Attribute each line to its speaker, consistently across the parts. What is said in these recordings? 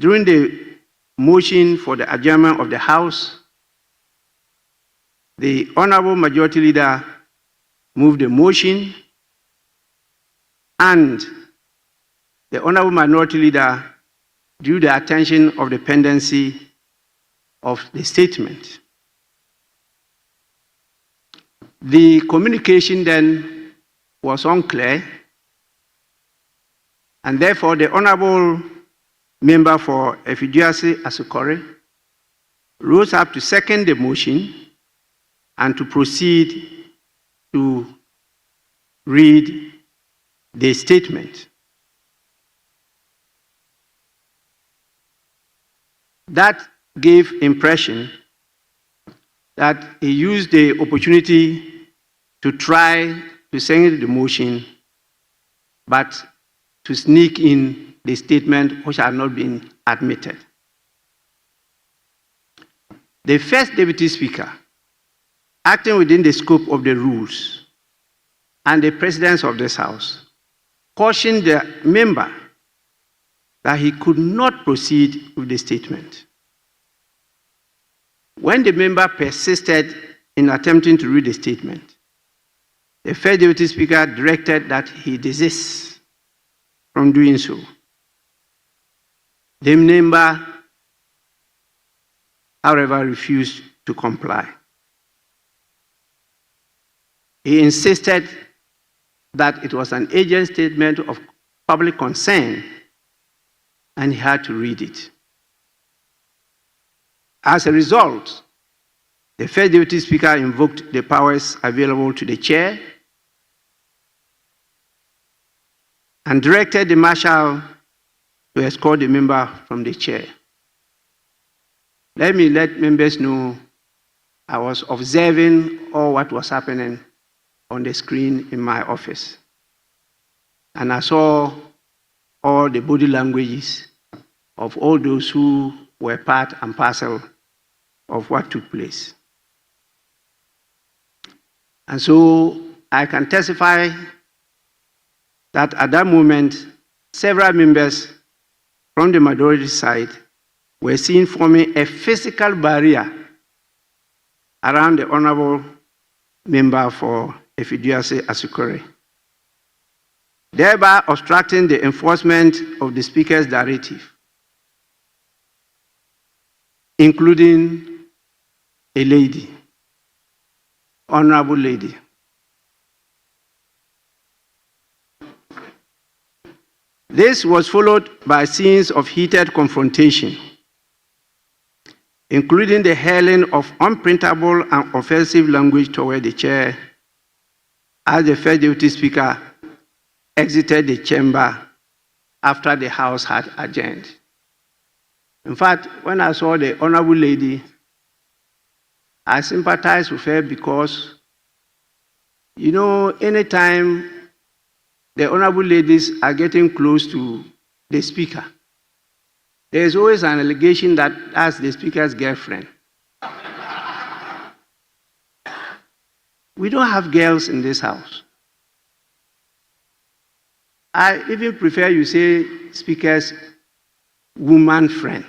Speaker 1: During the motion for the adjournment of the House, the Honorable Majority Leader moved the motion, and the Honorable Minority Leader drew the attention of the pendency of the statement. The communication then was unclear, and therefore the Honorable Member for Efiduase Asukore rose up to second the motion and to proceed to read the statement. That gave impression that he used the opportunity to try to send the motion, but to sneak in the statement which had not been admitted. The first Deputy Speaker, acting within the scope of the rules and the precedence of this House, cautioned the member that he could not proceed with the statement. When the member persisted in attempting to read the statement, the first Deputy Speaker directed that he desist from doing so. The member, however, refused to comply. He insisted that it was an urgent statement of public concern and he had to read it. As a result, the first Deputy Speaker invoked the powers available to the chair and directed the Marshal to escort the member from the chair. Let me let members know I was observing all what was happening on the screen in my office. And I saw all the body languages of all those who were part and parcel of what took place. And so I can testify that at that moment, several members from the majority side were seen forming a physical barrier around the Honorable Member for Efiduase Asukore, thereby obstructing the enforcement of the Speaker's directive, including a lady, honorable lady. This was followed by scenes of heated confrontation, including the hurling of unprintable and offensive language toward the chair as the first Deputy Speaker exited the chamber after the House had adjourned. In fact, when I saw the honorable lady, I sympathized with her because, you know, anytime the honorable ladies are getting close to the Speaker, there is always an allegation that that's the Speaker's girlfriend. We don't have girls in this House. I even prefer you say Speaker's woman friend,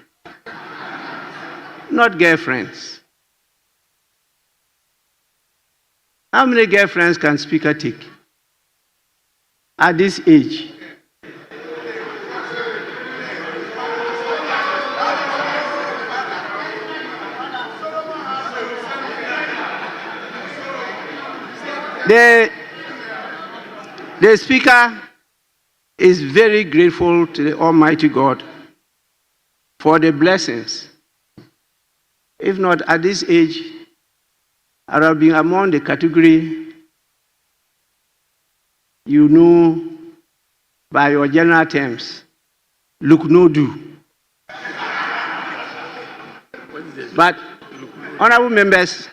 Speaker 1: not girlfriends. How many girlfriends can Speaker take at this age? The Speaker is very grateful to the Almighty God for the blessings. If not at this age, I would have been among the category you know by your general terms, look no do. But honorable members,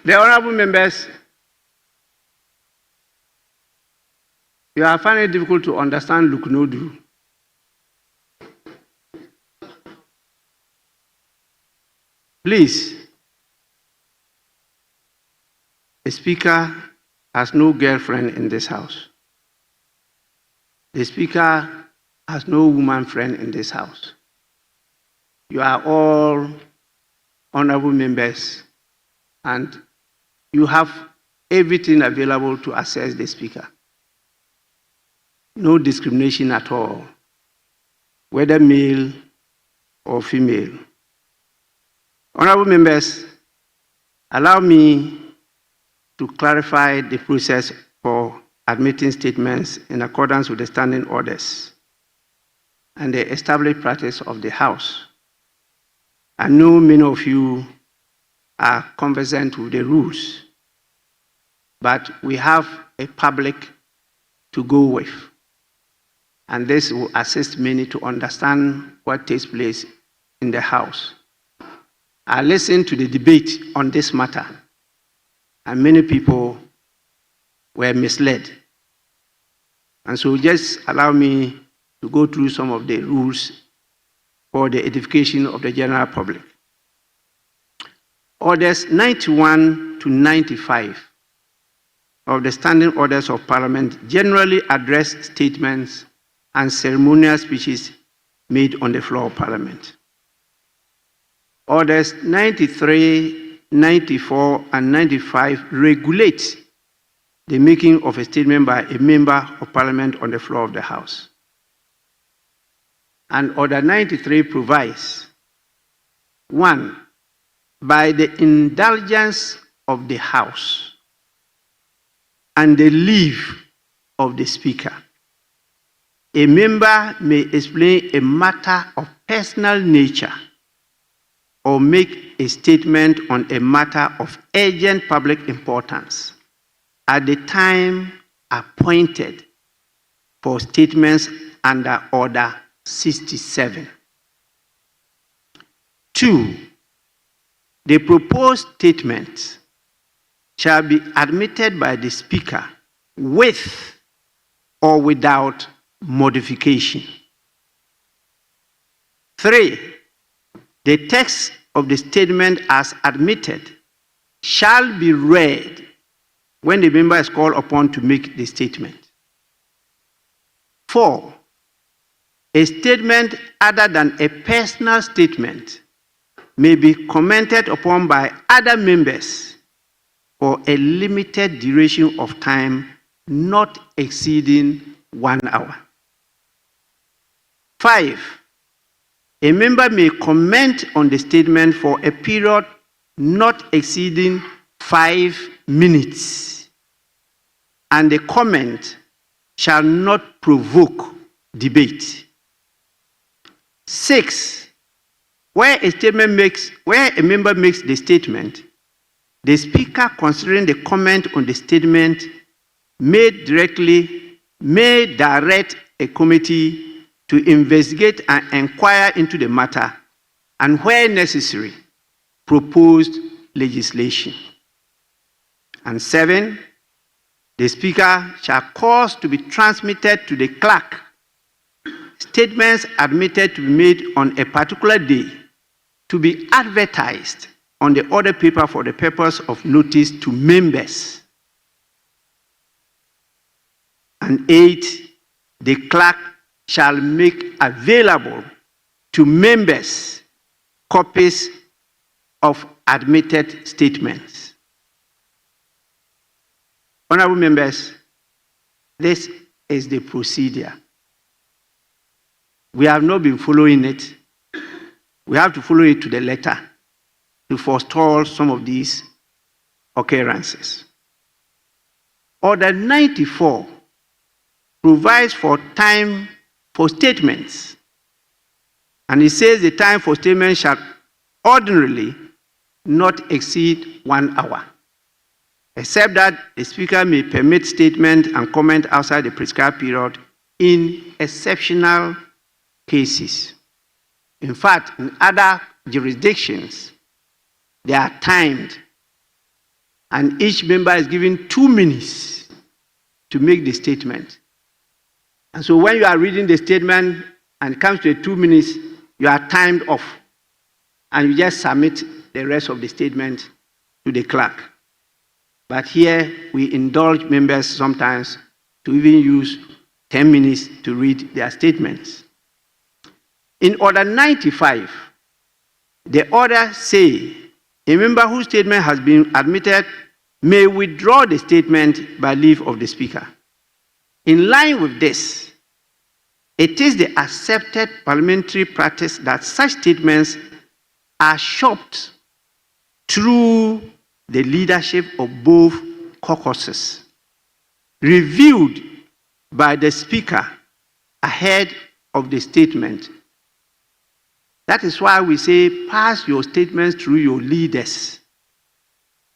Speaker 1: the honorable members, You are finding it difficult to understand Luknodu. Please, the Speaker has no girlfriend in this house. The Speaker has no woman friend in this house. You are all honorable members, and you have everything available to assess the Speaker. No discrimination at all, whether male or female. Honorable members, allow me to clarify the process for admitting statements in accordance with the standing orders and the established practice of the House. I know many of you are conversant with the rules, but we have a public to go with, and this will assist many to understand what takes place in the House. I listened to the debate on this matter, and many people were misled. And so just allow me to go through some of the rules for the edification of the general public. Orders 91 to 95 of the Standing Orders of Parliament generally address statements and ceremonial speeches made on the floor of Parliament. Orders 93, 94, and 95 regulate the making of a statement by a member of Parliament on the floor of the House. And Order 93 provides, 1, by the indulgence of the House and the leave of the Speaker, a member may explain a matter of personal nature or make a statement on a matter of urgent public importance at the time appointed for statements under Order 67. 2, the proposed statement shall be admitted by the Speaker with or without modification. 3, the text of the statement as admitted shall be read when the member is called upon to make the statement. 4, a statement other than a personal statement may be commented upon by other members for a limited duration of time not exceeding 1 hour. 5, a member may comment on the statement for a period not exceeding 5 minutes, and the comment shall not provoke debate. 6, where a member makes the statement, the Speaker, considering the comment on the statement made directly, may direct a committee to investigate and inquire into the matter, and where necessary, proposed legislation. And 7, the Speaker shall cause to be transmitted to the clerk statements admitted to be made on a particular day to be advertised on the order paper for the purpose of notice to members. And 8, the clerk shall make available to members copies of admitted statements. Honorable members, this is the procedure. We have not been following it. We have to follow it to the letter to forestall some of these occurrences. Order 94 provides for time for statements, and it says the time for statements shall ordinarily not exceed 1 hour, except that the Speaker may permit statement and comment outside the prescribed period in exceptional cases. In fact, in other jurisdictions, they are timed, and each member is given 2 minutes to make the statement. And so when you are reading the statement and it comes to the 2 minutes, you are timed off. And you just submit the rest of the statement to the clerk. But here we indulge members sometimes to even use 10 minutes to read their statements. In Order 95, the order says a member whose statement has been admitted may withdraw the statement by leave of the Speaker. In line with this, it is the accepted parliamentary practice that such statements are shopped through the leadership of both caucuses, reviewed by the Speaker ahead of the statement. That is why we say pass your statements through your leaders,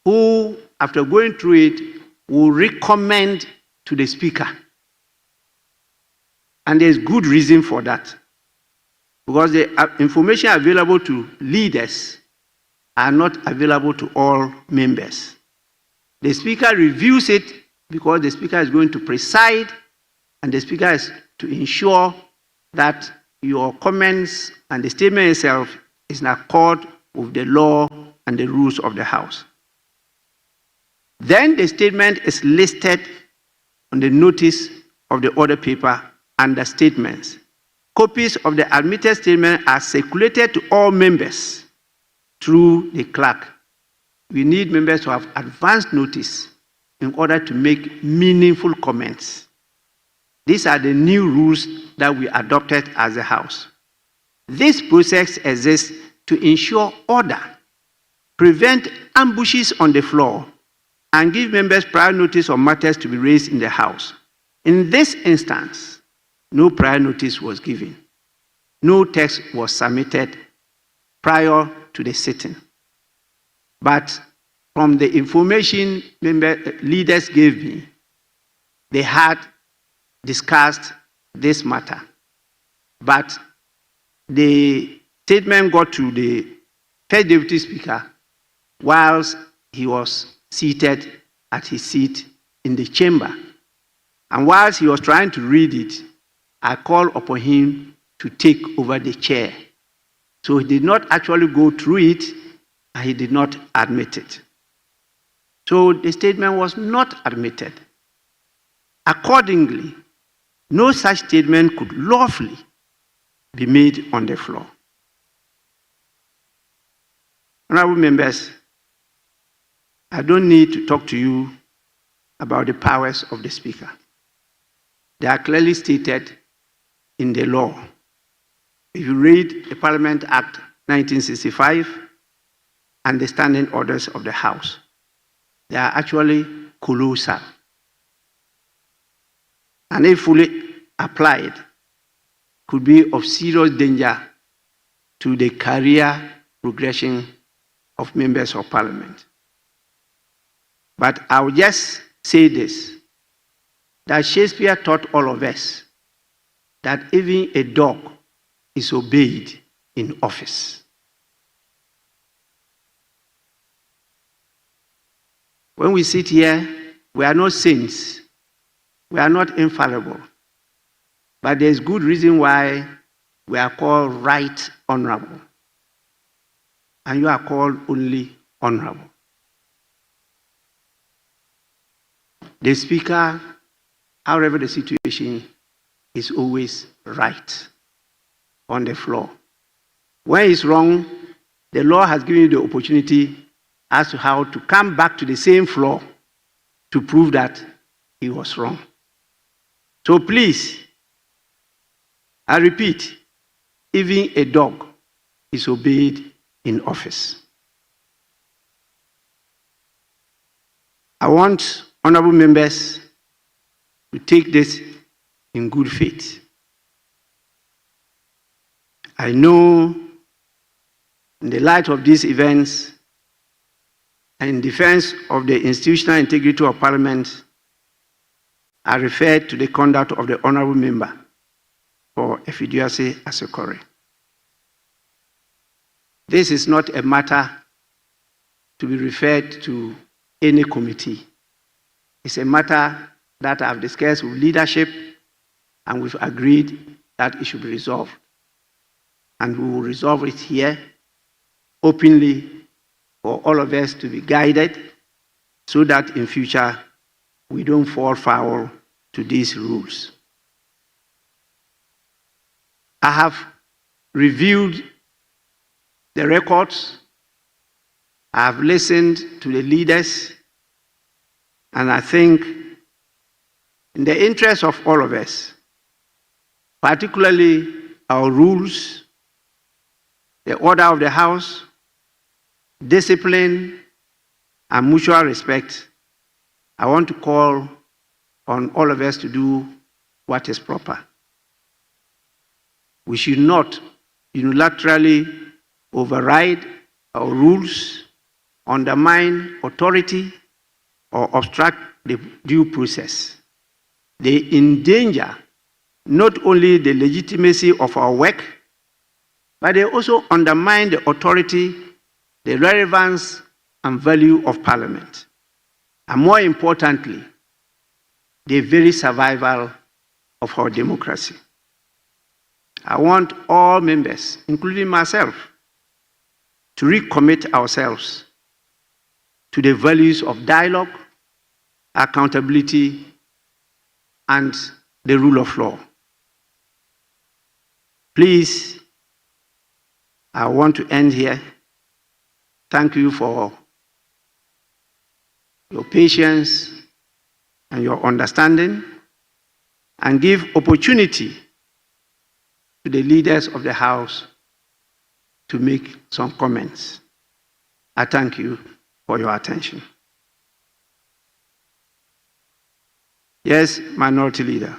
Speaker 1: who, after going through it, will recommend to the Speaker. And there's good reason for that, because the information available to leaders are not available to all members. The Speaker reviews it because the Speaker is going to preside, and the Speaker is to ensure that your comments and the statement itself is in accord with the law and the rules of the House. Then the statement is listed on the notice of the order paper under statements. Copies of the admitted statement are circulated to all members through the clerk. We need members to have advance notice in order to make meaningful comments. These are the new rules that we adopted as a House. This process exists to ensure order, prevent ambushes on the floor, and give members prior notice of matters to be raised in the House. In this instance, no prior notice was given. No text was submitted prior to the sitting. But from the information leaders gave me, they had discussed this matter. But the statement got to the First Deputy Speaker whilst he was seated at his seat in the chamber. And whilst he was trying to read it, I called upon him to take over the chair. So he did not actually go through it, and he did not admit it. So the statement was not admitted. Accordingly, no such statement could lawfully be made on the floor. Honorable members, I don't need to talk to you about the powers of the Speaker. They are clearly stated in the law. If you read the Parliament Act 1965 and the standing orders of the House, they are actually colossal. And if fully applied, could be of serious danger to the career progression of members of Parliament. But I will just say this, that Shakespeare taught all of us that even a dog is obeyed in office. When we sit here, we are not saints. We are not infallible. But there's good reason why we are called Right Honorable. And you are called only Honorable. The Speaker, however the situation, is always right on the floor. When it's wrong, the law has given you the opportunity as to how to come back to the same floor to prove that he was wrong. So please, I repeat, even a dog is obeyed in office. I want honorable members to take this in good faith. I know in the light of these events and in defense of the institutional integrity of Parliament, I refer to the conduct of the honorable member for Effiduase Asekore. This is not a matter to be referred to any committee. It's a matter that I've discussed with leadership and we've agreed that it should be resolved. And we will resolve it here openly for all of us to be guided so that in future we don't fall foul to these rules. I have reviewed the records. I have listened to the leaders, and I think in the interest of all of us, particularly our rules, the order of the House, discipline, and mutual respect, I want to call on all of us to do what is proper. We should not unilaterally override our rules, undermine authority, or obstruct the due process. They endanger not only the legitimacy of our work, but they also undermine the authority, the relevance, and value of Parliament. And more importantly, the very survival of our democracy. I want all members, including myself, to recommit ourselves to the values of dialogue, accountability, and the rule of law. Please, I want to end here. Thank you for your patience and your understanding, and give opportunity to the leaders of the House to make some comments. I thank you for your attention. Yes, Minority Leader.